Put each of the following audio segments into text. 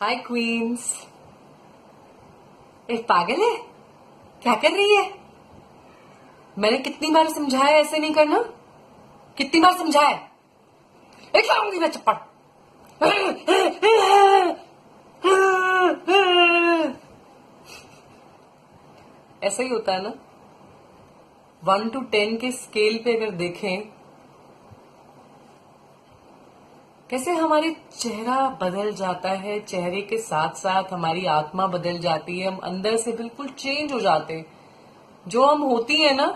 हाय queen's. एक पागल है, क्या कर रही है? मैंने कितनी बार समझाया ऐसे नहीं करना, कितनी बार समझाया? एक लाऊंगी मैं चप्पड़। ऐसा ही होता है ना। 1 to 10 के स्केल पे अगर देखें कैसे हमारे चेहरा बदल जाता है, चेहरे के साथ साथ हमारी आत्मा बदल जाती है, हम अंदर से बिल्कुल चेंज हो जाते हैं। जो हम होती है ना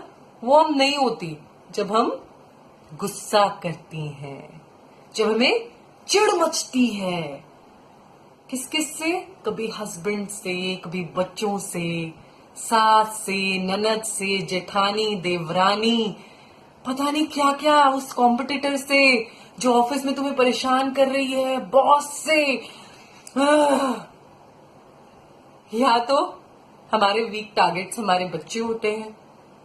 वो हम नहीं होती जब हम गुस्सा करती हैं, जब हमें चिढ़ मचती है। किस किस से? कभी हस्बैंड से, कभी बच्चों से, सास से, ननद से, जेठानी, देवरानी, पता नहीं क्या क्या, उस कॉम्पिटिटर से जो ऑफिस में तुम्हें परेशान कर रही है, बॉस से। आह, या तो हमारे वीक टारगेट्स हमारे बच्चे होते हैं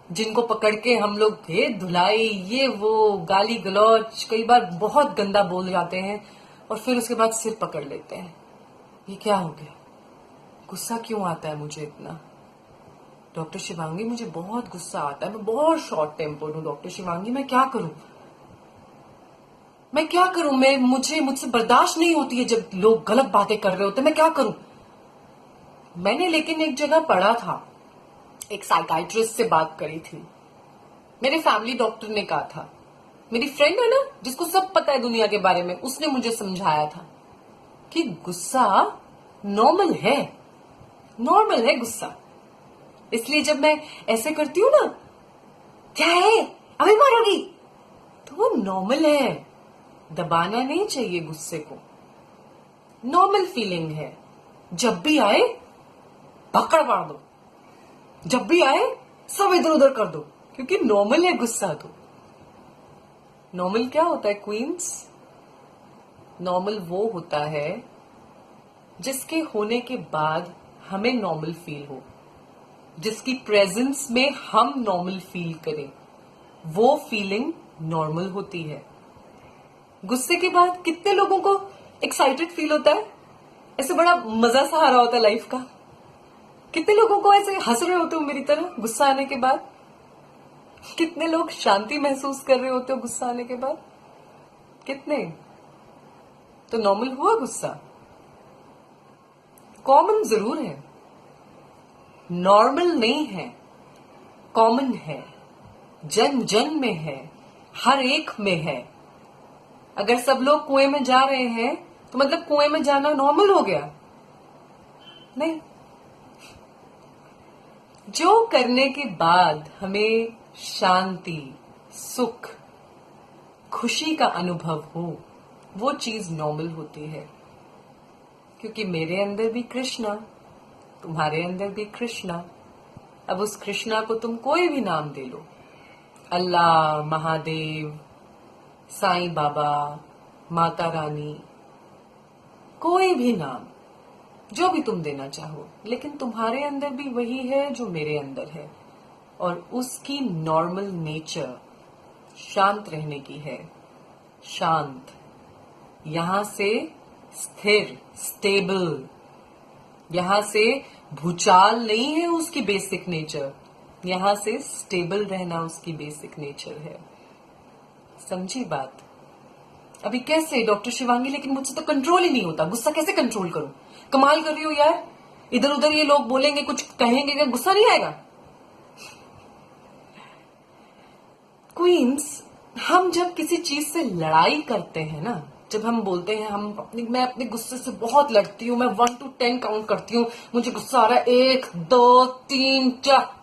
जिनको पकड़ के हम लोग भेद धुलाई, ये वो, गाली गलौज, कई बार बहुत गंदा बोल जाते हैं और फिर उसके बाद सिर पकड़ लेते हैं। ये क्या हो गया? गुस्सा क्यों आता है मुझे इतना? डॉक्टर शिवांगी, मुझे बहुत गुस्सा आता है, मैं बहुत शॉर्ट टेम्पर्ड हूँ डॉक्टर शिवांगी, मैं क्या करूं? मैं मुझसे बर्दाश्त नहीं होती है जब लोग गलत बातें कर रहे होते हैं, मैं क्या करूं? मैंने लेकिन एक जगह पढ़ा था, एक साइकाइट्रिस्ट से बात करी थी, मेरे फैमिली डॉक्टर ने कहा था, मेरी फ्रेंड है ना जिसको सब पता है दुनिया के बारे में, उसने मुझे समझाया था कि गुस्सा नॉर्मल है, नॉर्मल है गुस्सा। इसलिए जब मैं ऐसे करती हूं ना, क्या है अभी मारोगी, तो वो नॉर्मल है, दबाना नहीं चाहिए गुस्से को, नॉर्मल फीलिंग है। जब भी आए पकड़ मार दो, जब भी आए सब इधर उधर कर दो, क्योंकि नॉर्मल है गुस्सा। तो नॉर्मल क्या होता है क्वींस? नॉर्मल वो होता है जिसके होने के बाद हमें नॉर्मल फील हो, जिसकी प्रेजेंस में हम नॉर्मल फील करें, वो फीलिंग नॉर्मल होती है। गुस्से के बाद कितने लोगों को एक्साइटेड फील होता है, ऐसे बड़ा मजा सा आ रहा होता है लाइफ का? कितने लोगों को ऐसे हंस रहे होते हो मेरी तरह गुस्सा आने के बाद? कितने लोग शांति महसूस कर रहे होते हो गुस्सा आने के बाद? कितने? तो नॉर्मल हुआ गुस्सा, कॉमन जरूर है, नॉर्मल नहीं है, कॉमन है, जन जन में है, हर एक में है। अगर सब लोग कुएं में जा रहे हैं तो मतलब कुएं में जाना नॉर्मल हो गया? नहीं। जो करने के बाद हमें शांति, सुख, खुशी का अनुभव हो, वो चीज नॉर्मल होती है। क्योंकि मेरे अंदर भी कृष्णा, तुम्हारे अंदर भी कृष्णा। अब उस कृष्णा को तुम कोई भी नाम दे लो, अल्लाह, महादेव, साईं बाबा, माता रानी, कोई भी नाम, जो भी तुम देना चाहो, लेकिन तुम्हारे अंदर भी वही है जो मेरे अंदर है, और उसकी नॉर्मल नेचर शांत रहने की है। शांत, यहां से स्थिर, स्टेबल, यहां से भूचाल नहीं है उसकी बेसिक नेचर, यहां से स्टेबल रहना उसकी बेसिक नेचर है। समझी बात? अभी कैसे डॉक्टर शिवांगी, लेकिन मुझसे तो कंट्रोल ही नहीं होता, गुस्सा कैसे कंट्रोल करूं? कमाल कर रही हो यार, इधर उधर ये लोग बोलेंगे, कुछ कहेंगे, क्या गुस्सा नहीं आएगा? क्वींस, हम जब किसी चीज से लड़ाई करते हैं ना, जब हम बोलते हैं मैं अपने गुस्से से बहुत लड़ती हूँ, मैं 1 to 10 काउंट करती हूँ, मुझे गुस्सा आ रहा है, 1 2 3 4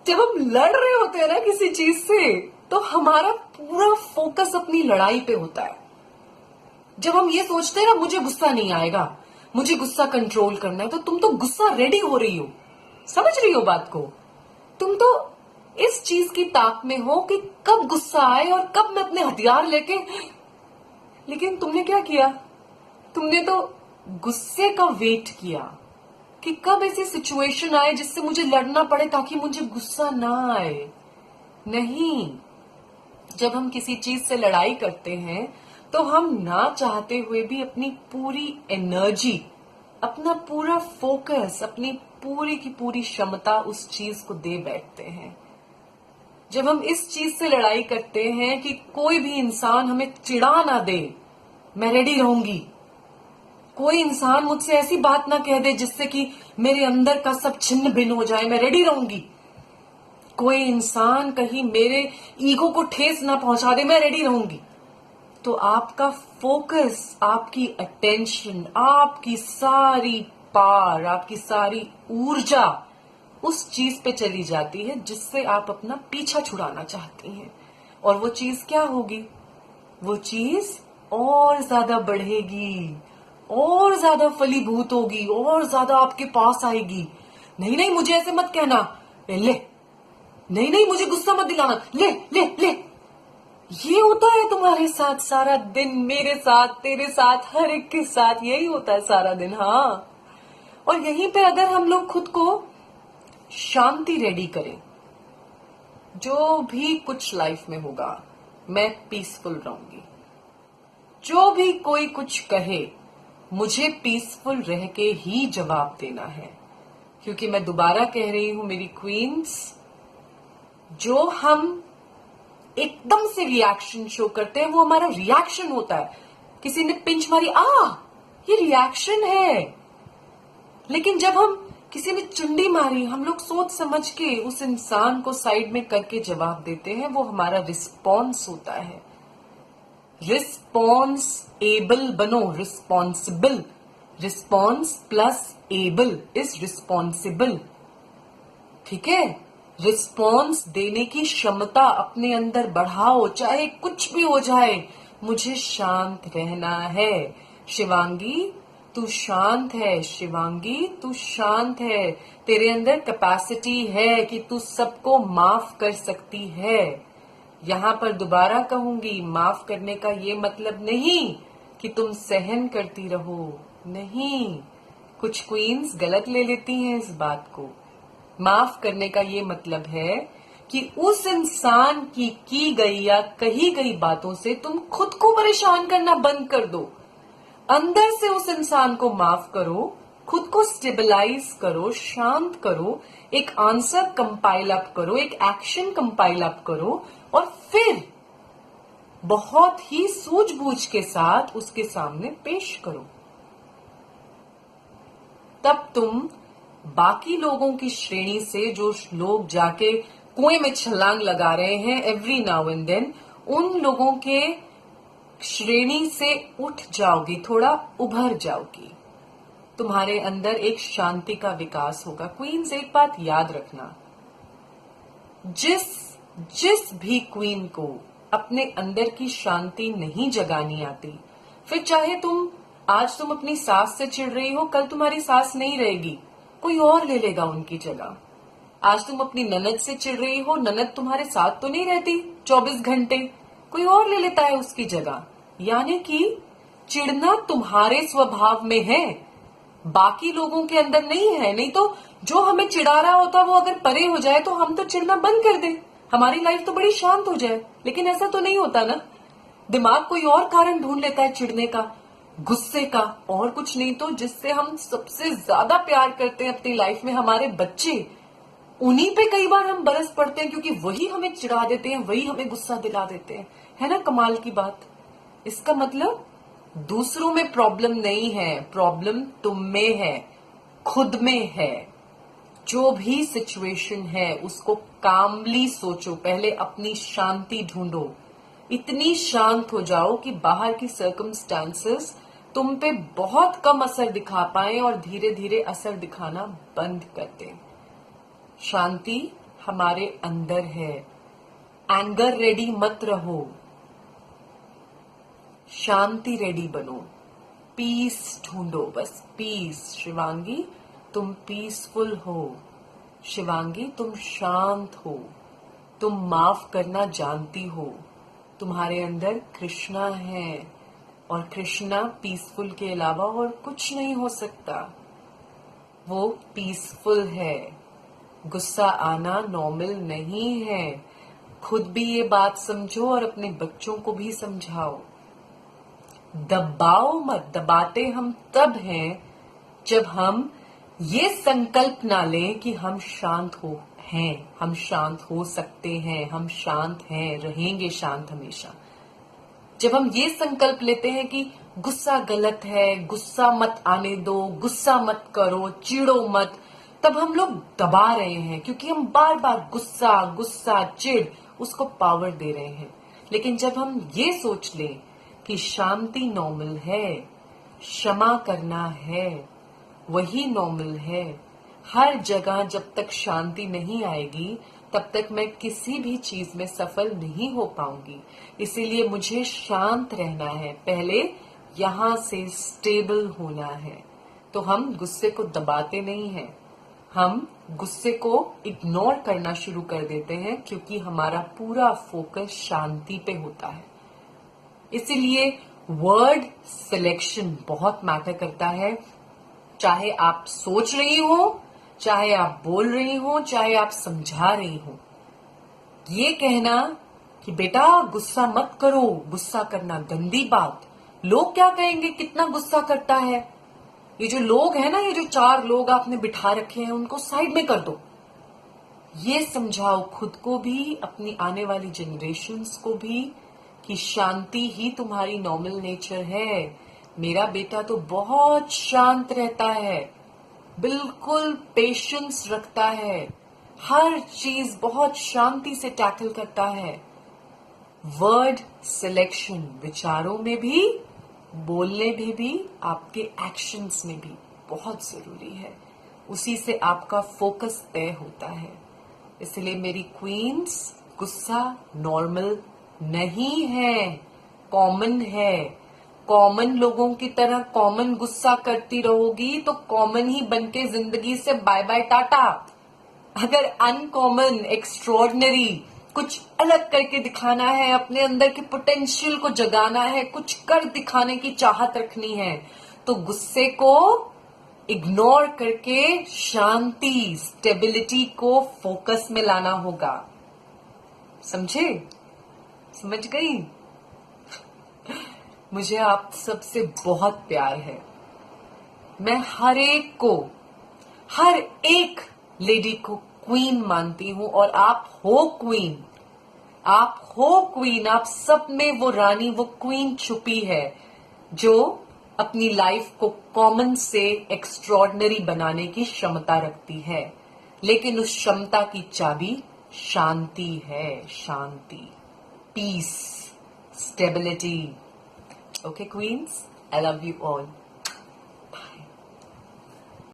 जब हम लड़ रहे होते हैं ना किसी चीज से, तो हमारा पूरा फोकस अपनी लड़ाई पे होता है। जब हम ये सोचते हैं ना मुझे गुस्सा नहीं आएगा, मुझे गुस्सा कंट्रोल करना है, तो तुम तो गुस्सा रेडी हो रही हो, समझ रही हो बात को? तुम तो इस चीज की ताक में हो कि कब गुस्सा आए और कब मैं अपने हथियार लेके। लेकिन तुमने क्या किया? तुमने तो गुस्से का वेट किया कि कब ऐसी सिचुएशन आए जिससे मुझे लड़ना पड़े ताकि मुझे गुस्सा ना आए। नहीं, जब हम किसी चीज से लड़ाई करते हैं तो हम ना चाहते हुए भी अपनी पूरी एनर्जी, अपना पूरा फोकस, अपनी पूरी की पूरी क्षमता उस चीज को दे बैठते हैं। जब हम इस चीज से लड़ाई करते हैं कि कोई भी इंसान हमें चिढ़ा ना दे, मैं रेडी रहूंगी, कोई इंसान मुझसे ऐसी बात ना कह दे जिससे कि मेरे अंदर का सब छिन्न भिन्न हो जाए, मैं रेडी रहूंगी, कोई इंसान कहीं मेरे ईगो को ठेस ना पहुंचा दे, मैं रेडी रहूंगी, तो आपका फोकस, आपकी अटेंशन, आपकी सारी पावर, आपकी सारी ऊर्जा उस चीज पे चली जाती है जिससे आप अपना पीछा छुड़ाना चाहती हैं। और वो चीज क्या होगी? वो चीज और ज्यादा बढ़ेगी, और ज्यादा फलीभूत होगी, और ज्यादा आपके पास आएगी। नहीं नहीं, मुझे ऐसे मत कहना, ले, नहीं नहीं, मुझे गुस्सा मत दिलाना, ले ले ले। ये होता है तुम्हारे साथ सारा दिन, मेरे साथ, तेरे साथ, हर एक के साथ यही होता है सारा दिन। हाँ, और यहीं पे अगर हम लोग खुद को शांति रेडी करें, जो भी कुछ लाइफ में होगा मैं पीसफुल रहूंगी, जो भी कोई कुछ कहे मुझे पीसफुल रह के ही जवाब देना है। क्योंकि मैं दोबारा कह रही हूं मेरी क्वींस, जो हम एकदम से रिएक्शन शो करते हैं वो हमारा रिएक्शन होता है। किसी ने पिंच मारी, ये रिएक्शन है। लेकिन जब हम किसी ने चुंडी मारी, हम लोग सोच समझ के उस इंसान को साइड में करके जवाब देते हैं, वो हमारा रिस्पॉन्स होता है। रिस्पॉन्स एबल बनो, responsible, response plus able is responsible. ठीक है, रिस्पॉन्स देने की क्षमता अपने अंदर बढ़ाओ, चाहे कुछ भी हो जाए, मुझे शांत रहना है। शिवांगी तू शांत है, शिवांगी तू शांत है, तेरे अंदर कैपेसिटी है कि तू सबको माफ कर सकती है। यहां पर दोबारा कहूंगी, माफ करने का ये मतलब नहीं कि तुम सहन करती रहो, नहीं, कुछ क्वींस गलत ले लेती हैं इस बात को। माफ करने का ये मतलब है कि उस इंसान की गई या कही गई बातों से तुम खुद को परेशान करना बंद कर दो। अंदर से उस इंसान को माफ करो, खुद को स्टेबलाइज करो, शांत करो, एक आंसर कंपाइल अप करो, एक एक्शन कंपाइल अप करो, और फिर बहुत ही सूझबूझ के साथ उसके सामने पेश करो। तब तुम बाकी लोगों की श्रेणी से, जो लोग जाके कुएं में छलांग लगा रहे हैं एवरी नाउ एंड देन, उन लोगों के श्रेणी से उठ जाओगी, थोड़ा उभर जाओगी। तुम्हारे अंदर एक शांति का विकास होगा। क्वींस, एक बात याद रखना, जिस भी क्वीन को अपने अंदर की शांति नहीं जगानी आती, फिर चाहे आज तुम अपनी सास से चिढ़ रही हो, कल तुम्हारी सास नहीं रहेगी, कोई और ले लेगा उनकी जगह। आज तुम अपनी ननद से चिढ़ रही हो, ननद तुम्हारे साथ तो नहीं रहती 24 घंटे, कोई और ले लेता है उसकी जगह। यानी कि चिढ़ना तुम्हारे स्वभाव में है, बाकी लोगों के अंदर नहीं है। नहीं तो जो हमें चिढ़ा रहा होता वो अगर परे हो जाए तो हम तो चिढ़ना बंद कर दें, हमारी लाइफ तो बड़ी शांत हो जाए। लेकिन ऐसा तो नहीं होता ना, दिमाग कोई और कारण ढूंढ लेता है चिढ़ने का, गुस्से का, और कुछ नहीं तो जिससे हम सबसे ज्यादा प्यार करते हैं अपनी लाइफ में, हमारे बच्चे, उन्हीं पे कई बार हम बरस पड़ते हैं क्योंकि वही हमें चिढ़ा देते हैं, वही हमें गुस्सा दिला देते हैं। है ना कमाल की बात। इसका मतलब दूसरों में प्रॉब्लम नहीं है, प्रॉब्लम तुम में है, खुद में है। जो भी सिचुएशन है उसको कामली सोचो, पहले अपनी शांति ढूंढो, इतनी शांत हो जाओ कि बाहर की सर्कमस्टांसेस तुम पे बहुत कम असर दिखा पाए और धीरे धीरे असर दिखाना बंद कर दें। शांति हमारे अंदर है। एंगर रेडी मत रहो, शांति रेडी बनो, पीस ढूंढो, बस पीस। शिवांगी तुम पीसफुल हो, शिवांगी तुम शांत हो, तुम माफ करना जानती हो, तुम्हारे अंदर कृष्णा है, और कृष्णा पीसफुल के अलावा और कुछ नहीं हो सकता। वो पीसफुल है। गुस्सा आना नॉर्मल नहीं है। खुद भी ये बात समझो और अपने बच्चों को भी समझाओ। दबाओ मत। दबाते हम तब हैं जब हम ये संकल्प ना लें कि हम शांत हम शांत हो सकते हैं, हम शांत हैं, रहेंगे शांत हमेशा। जब हम ये संकल्प लेते हैं कि गुस्सा गलत है, गुस्सा मत आने दो, गुस्सा मत करो, चिढ़ो मत, तब हम लोग दबा रहे हैं, क्योंकि हम बार बार गुस्सा गुस्सा चिढ़ उसको पावर दे रहे हैं। लेकिन जब हम ये सोच लें कि शांति नॉर्मल है, क्षमा करना है, वही नॉर्मल है, हर जगह जब तक शांति नहीं आएगी तब तक मैं किसी भी चीज में सफल नहीं हो पाऊंगी। इसीलिए मुझे शांत रहना है, पहले यहां से स्टेबल होना है। तो हम गुस्से को दबाते नहीं हैं, हम गुस्से को इग्नोर करना शुरू कर देते हैं, क्योंकि हमारा पूरा फोकस शांति पे होता है। इसीलिए वर्ड सिलेक्शन बहुत मैटर करता है। चाहे आप सोच रही हो, चाहे आप बोल रही हो, चाहे आप समझा रही हो, ये कहना कि बेटा गुस्सा मत करो, गुस्सा करना गंदी बात, लोग क्या कहेंगे कितना गुस्सा करता है, ये जो लोग हैं ना, ये जो 4 लोग आपने बिठा रखे हैं उनको साइड में कर दो। ये समझाओ खुद को भी, अपनी आने वाली जनरेशन्स को भी, कि शांति ही तुम्हारी नॉर्मल नेचर है। मेरा बेटा तो बहुत शांत रहता है, बिल्कुल पेशेंस रखता है, हर चीज बहुत शांति से टैकल करता है। वर्ड सिलेक्शन विचारों में भी, बोलने में भी, आपके एक्शंस में भी बहुत जरूरी है। उसी से आपका फोकस तय होता है। इसलिए मेरी क्वींस, गुस्सा नॉर्मल नहीं है, कॉमन है। कॉमन लोगों की तरह कॉमन गुस्सा करती रहोगी तो कॉमन ही बनके जिंदगी से बाय बाय टाटा। अगर अनकॉमन, एक्स्ट्रॉर्डनरी, कुछ अलग करके दिखाना है, अपने अंदर के पोटेंशियल को जगाना है, कुछ कर दिखाने की चाहत रखनी है, तो गुस्से को इग्नोर करके शांति, स्टेबिलिटी को फोकस में लाना होगा। समझे? समझ गई? मुझे आप सबसे बहुत प्यार है। मैं हर एक लेडी को क्वीन मानती हूं, और आप हो क्वीन, आप हो क्वीन। आप सब में वो रानी, वो क्वीन छुपी है, जो अपनी लाइफ को कॉमन से एक्स्ट्रॉर्डनरी बनाने की क्षमता रखती है। लेकिन उस क्षमता की चाबी शांति है, शांति, peace, stability. Okay, queens, I love you all.